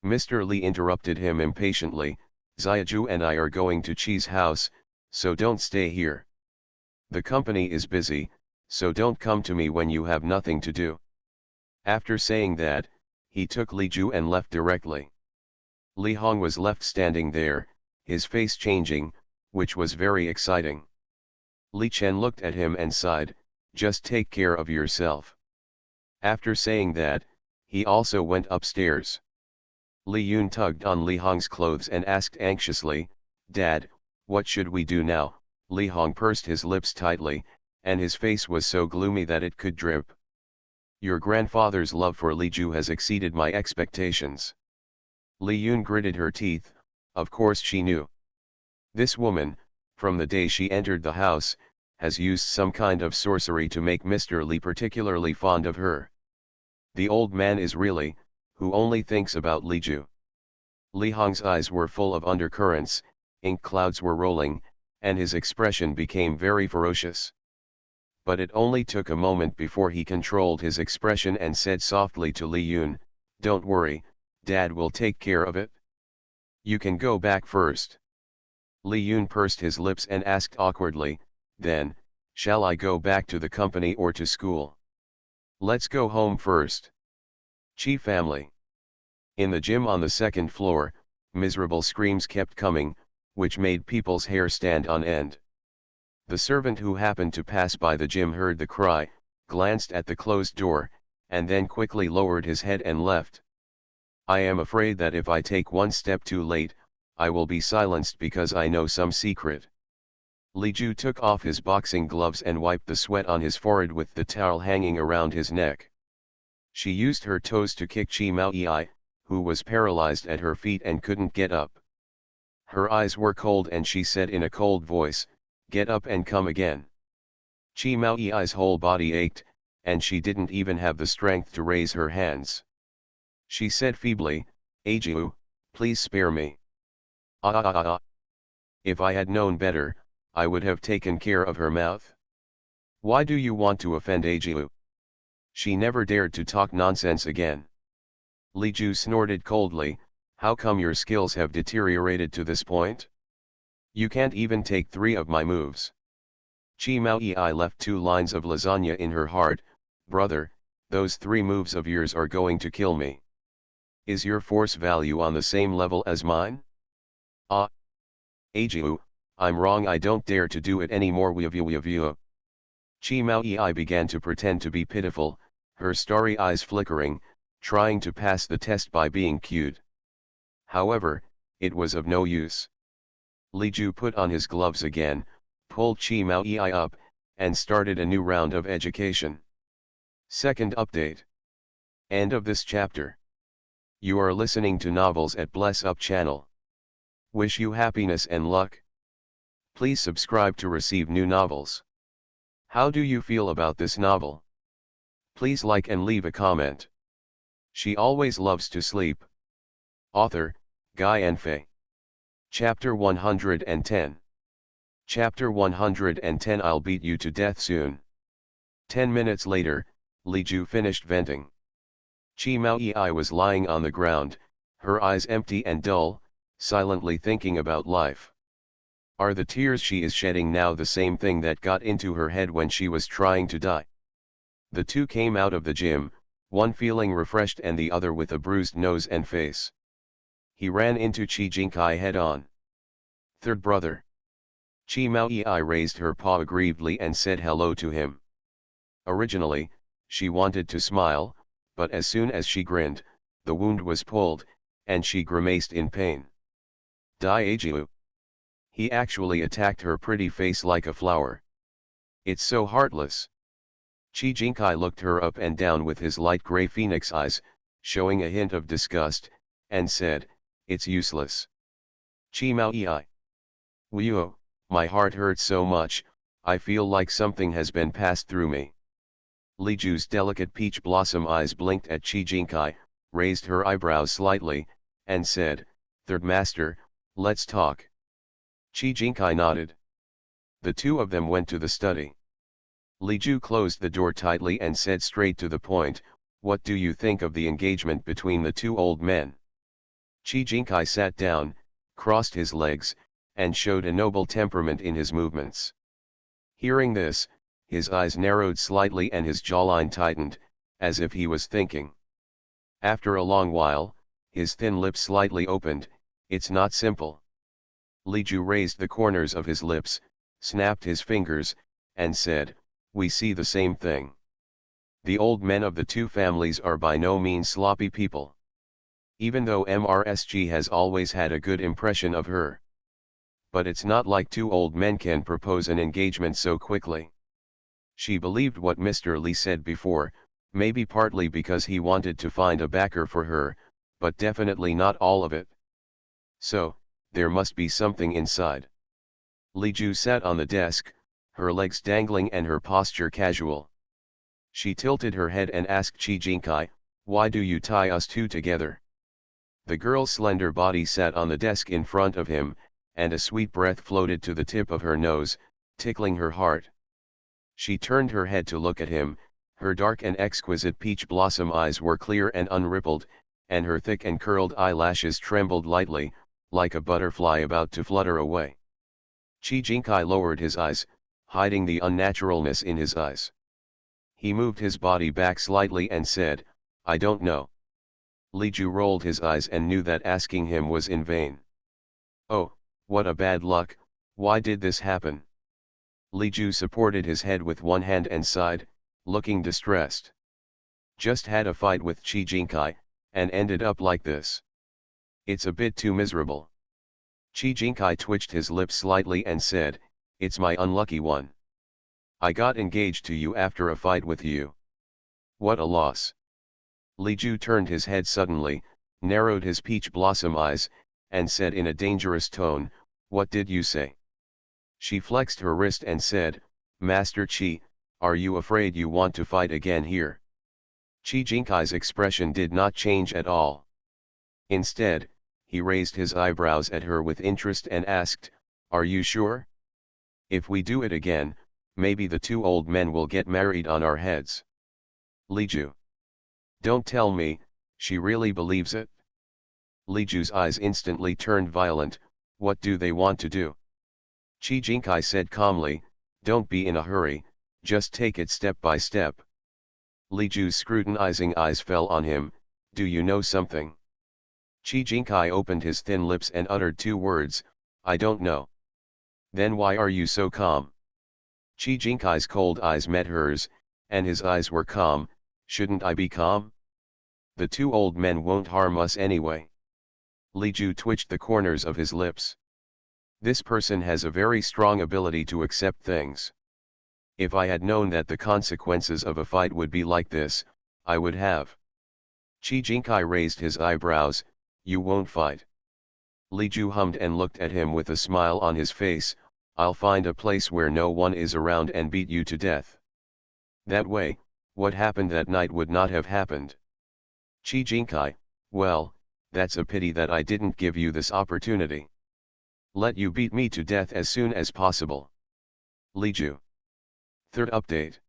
Mr. Li interrupted him impatiently, Xiaju and I are going to Qi's house, so don't stay here. The company is busy, so don't come to me when you have nothing to do. After saying that, he took Li Ju and left directly. Li Hong was left standing there, his face changing, which was very exciting. Li Chen looked at him and sighed, just take care of yourself. After saying that, he also went upstairs. Li Yun tugged on Li Hong's clothes and asked anxiously, Dad, what should we do now? Li Hong pursed his lips tightly, and his face was so gloomy that it could drip. Your grandfather's love for Li Ju has exceeded my expectations. Li Yun gritted her teeth, of course she knew. This woman, from the day she entered the house, has used some kind of sorcery to make Mr. Li particularly fond of her. The old man is really, who only thinks about Li Ju. Li Hong's eyes were full of undercurrents, ink clouds were rolling, and his expression became very ferocious. But it only took a moment before he controlled his expression and said softly to Li Yun, don't worry, Dad will take care of it. You can go back first. Li Yun pursed his lips and asked awkwardly, then, shall I go back to the company or to school? Let's go home first. Qi family. In the gym on the second floor, miserable screams kept coming, which made people's hair stand on end. The servant who happened to pass by the gym heard the cry, glanced at the closed door, and then quickly lowered his head and left. I am afraid that if I take one step too late, I will be silenced because I know some secret. Li Ju took off his boxing gloves and wiped the sweat on his forehead with the towel hanging around his neck. She used her toes to kick Qi Mao Yi, who was paralyzed at her feet and couldn't get up. Her eyes were cold and she said in a cold voice, get up and come again. Qi Mao Yi's whole body ached, and she didn't even have the strength to raise her hands. She said feebly, Ajiu, please spare me. If I had known better, I would have taken care of her mouth. Why do you want to offend Ajiu? She never dared to talk nonsense again. Li Ju snorted coldly, how come your skills have deteriorated to this point? You can't even take 3 of my moves. Qi Mao Yi left 2 lines of lasagna in her heart, brother, those 3 moves of yours are going to kill me. Is your force value on the same level as mine? Ajiu, I'm wrong, I don't dare to do it anymore. Chi Mao Yi began to pretend to be pitiful, her starry eyes flickering, trying to pass the test by being cute. However, it was of no use. Li Ju put on his gloves again, pulled Chi Mao Yi up, and started a new round of education. Second update. End of this chapter. You are listening to Novels at Bless Up channel. Wish you happiness and luck. Please subscribe to receive new novels. How do you feel about this novel? Please like and leave a comment. She always loves to sleep. Author, Guy Enfe. Chapter 110. Chapter 110. I'll beat you to death soon. 10 minutes later, Li Ju finished venting. Chi Mao Yi was lying on the ground, her eyes empty and dull, silently thinking about life. Are the tears she is shedding now the same thing that got into her head when she was trying to die? The two came out of the gym, one feeling refreshed and the other with a bruised nose and face. He ran into Chi Jinkai head-on. Third brother. Chi Mao Yi raised her paw aggrievedly and said hello to him. Originally, she wanted to smile, but as soon as she grinned, the wound was pulled, and she grimaced in pain. Dai Ajiu. He actually attacked her pretty face like a flower. It's so heartless. Chi Jinkai looked her up and down with his light gray phoenix eyes, showing a hint of disgust, and said, it's useless. Chi Mao Yi. Wuyo, my heart hurts so much, I feel like something has been passed through me. Li Ju's delicate peach blossom eyes blinked at Chi Jinkai, raised her eyebrows slightly, and said, Third Master, let's talk. Chi Jinkai nodded. The two of them went to the study. Li Ju closed the door tightly and said straight to the point, what do you think of the engagement between the two old men? Chi Jinkai sat down, crossed his legs, and showed a noble temperament in his movements. Hearing this, his eyes narrowed slightly and his jawline tightened, as if he was thinking. After a long while, his thin lips slightly opened, it's not simple. Li Ju raised the corners of his lips, snapped his fingers, and said, we see the same thing. The old men of the two families are by no means sloppy people. Even though MRSG has always had a good impression of her. But it's not like two old men can propose an engagement so quickly. She believed what Mr. Li said before, maybe partly because he wanted to find a backer for her, but definitely not all of it. So, there must be something inside. Li Ju sat on the desk, her legs dangling and her posture casual. She tilted her head and asked Chi Jinkai, why do you tie us two together? The girl's slender body sat on the desk in front of him, and a sweet breath floated to the tip of her nose, tickling her heart. She turned her head to look at him, her dark and exquisite peach blossom eyes were clear and unrippled, and her thick and curled eyelashes trembled lightly, like a butterfly about to flutter away. Chi Jinkai lowered his eyes, hiding the unnaturalness in his eyes. He moved his body back slightly and said, I don't know. Li Ju rolled his eyes and knew that asking him was in vain. Oh, what a bad luck, why did this happen? Li Ju supported his head with one hand and sighed, looking distressed. Just had a fight with Chi Jinkai, and ended up like this. It's a bit too miserable. Chi Jinkai twitched his lips slightly and said, it's my unlucky one. I got engaged to you after a fight with you. What a loss. Li Ju turned his head suddenly, narrowed his peach blossom eyes, and said in a dangerous tone, what did you say? She flexed her wrist and said, Master Chi, are you afraid you want to fight again here? Chi Jinkai's expression did not change at all. Instead, he raised his eyebrows at her with interest and asked, are you sure? If we do it again, maybe the two old men will get married on our heads. Li Ju. Don't tell me, she really believes it? Li Ju's eyes instantly turned violent, what do they want to do? Chi Jinkai said calmly, don't be in a hurry, just take it step by step. Li Ju's scrutinizing eyes fell on him, do you know something? Chi Jinkai opened his thin lips and uttered two words, I don't know. Then why are you so calm? Chi Jinkai's cold eyes met hers, and his eyes were calm. Shouldn't I be calm? The two old men won't harm us anyway. Li Ju twitched the corners of his lips. This person has a very strong ability to accept things. If I had known that the consequences of a fight would be like this, I would have. Chi Jinkai raised his eyebrows. You won't fight. Li Ju hummed and looked at him with a smile on his face. I'll find a place where no one is around and beat you to death. That way, what happened that night would not have happened. Chi Jinkai, well, that's a pity that I didn't give you this opportunity. Let you beat me to death as soon as possible. Li Ju. Third update.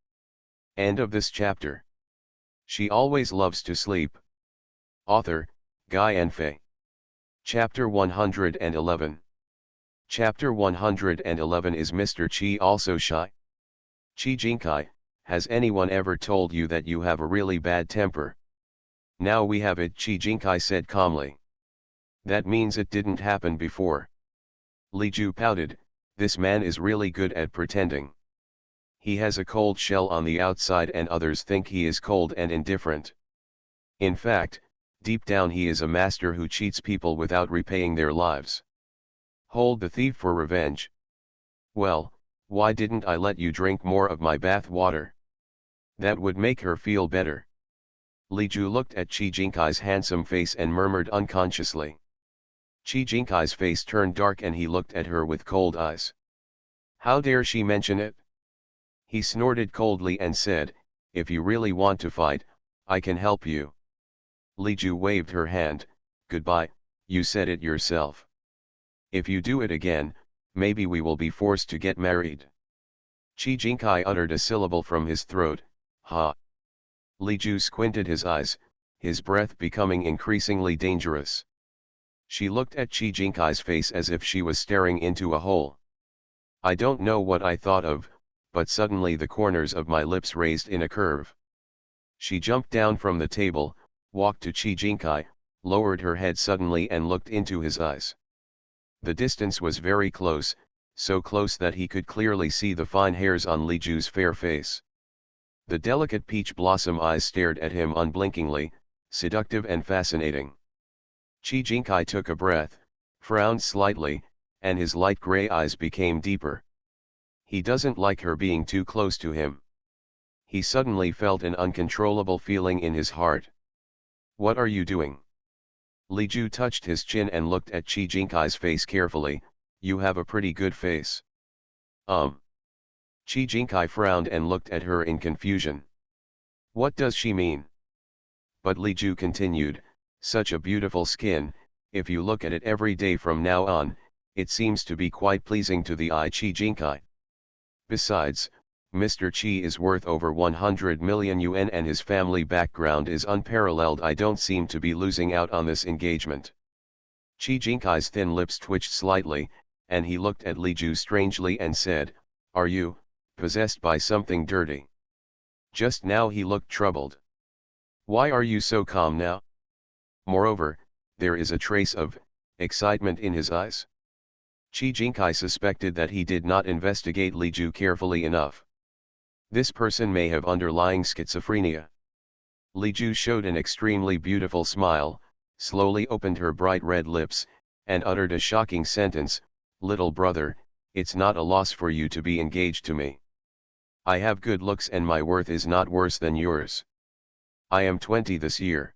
End of this chapter. She always loves to sleep. Author, Guy and Fei. Chapter 111. Chapter 111 Is Mr. Chi also shy? Chi Jinkai, has anyone ever told you that you have a really bad temper? Now we have it, Chi Jinkai said calmly. That means it didn't happen before. Li Ju pouted. This man is really good at pretending. He has a cold shell on the outside and others think he is cold and indifferent. In fact, deep down he is a master who cheats people without repaying their lives. Hold the thief for revenge. Well, why didn't I let you drink more of my bath water? That would make her feel better. Li Ju looked at Chi Jinkai's handsome face and murmured unconsciously. Chi Jinkai's face turned dark and he looked at her with cold eyes. How dare she mention it? He snorted coldly and said, if you really want to fight, I can help you. Li Ju waved her hand. Goodbye, you said it yourself. If you do it again, maybe we will be forced to get married. Chi Jinkai uttered a syllable from his throat. Ha! Li Ju squinted his eyes, his breath becoming increasingly dangerous. She looked at Chi Jinkai's face as if she was staring into a hole. I don't know what I thought of, but suddenly the corners of my lips raised in a curve. She jumped down from the table, walked to Chi Jinkai, lowered her head suddenly and looked into his eyes. The distance was very close, so close that he could clearly see the fine hairs on Li Ju's fair face. The delicate peach blossom eyes stared at him unblinkingly, seductive and fascinating. Chi Jinkai took a breath, frowned slightly, and his light gray eyes became deeper. He doesn't like her being too close to him. He suddenly felt an uncontrollable feeling in his heart. What are you doing? Li Ju touched his chin and looked at Chi Jinkai's face carefully. You have a pretty good face. Chi Jinkai frowned and looked at her in confusion. What does she mean? But Li Ju continued, such a beautiful skin, if you look at it every day from now on, it seems to be quite pleasing to the eye. Chi Jinkai. Besides, Mr. Chi is worth over 100 million yuan and his family background is unparalleled. I don't seem to be losing out on this engagement. Chi Jinkai's thin lips twitched slightly, and he looked at Li Ju strangely and said, are you, possessed by something dirty? Just now he looked troubled. Why are you so calm now? Moreover, there is a trace of excitement in his eyes. Chi Jinkai suspected that he did not investigate Li Ju carefully enough. This person may have underlying schizophrenia. Li Ju showed an extremely beautiful smile, slowly opened her bright red lips, and uttered a shocking sentence, little brother, it's not a loss for you to be engaged to me. I have good looks and my worth is not worse than yours. I am 20 this year.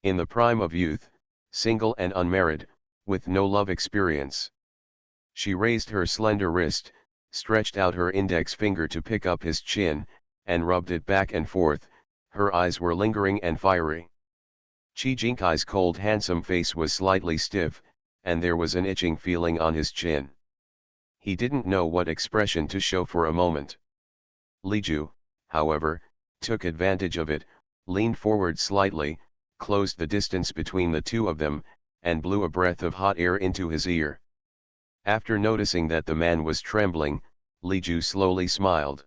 In the prime of youth, single and unmarried, with no love experience. She raised her slender wrist, stretched out her index finger to pick up his chin, and rubbed it back and forth. Her eyes were lingering and fiery. Chi Jinkai's cold handsome face was slightly stiff, and there was an itching feeling on his chin. He didn't know what expression to show for a moment. Li Ju, however, took advantage of it, leaned forward slightly, closed the distance between the two of them, and blew a breath of hot air into his ear. After noticing that the man was trembling, Li Ju slowly smiled.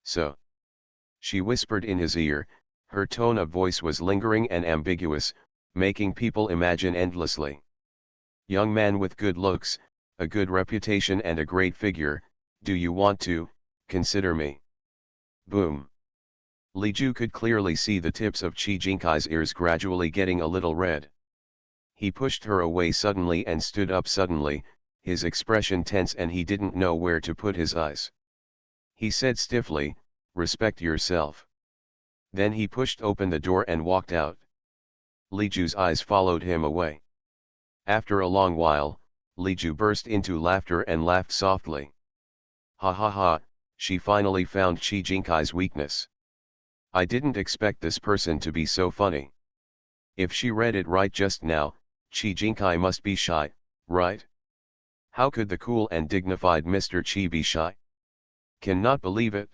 So? She whispered in his ear. Her tone of voice was lingering and ambiguous, making people imagine endlessly. Young man with good looks, a good reputation and a great figure, do you want to consider me. Boom. Li Ju could clearly see the tips of Chi Jinkai's ears gradually getting a little red. He pushed her away suddenly and stood up suddenly, his expression tense and he didn't know where to put his eyes. He said stiffly, "Respect yourself." Then he pushed open the door and walked out. Li Ju's eyes followed him away. After a long while, Li Ju burst into laughter and laughed softly. Ha ha ha, she finally found Chi Jinkai's weakness. I didn't expect this person to be so funny. If she read it right just now, Chi Jinkai must be shy, right? How could the cool and dignified Mr. Chi be shy? Cannot believe it.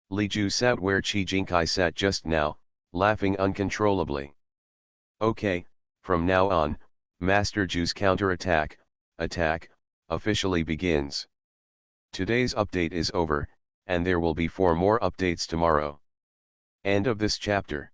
Li Ju sat where Chi Jinkai sat just now, laughing uncontrollably. Okay, from now on, Master Ju's counterattack, attack, officially begins. Today's update is over, and there will be 4 more updates tomorrow. End of this chapter.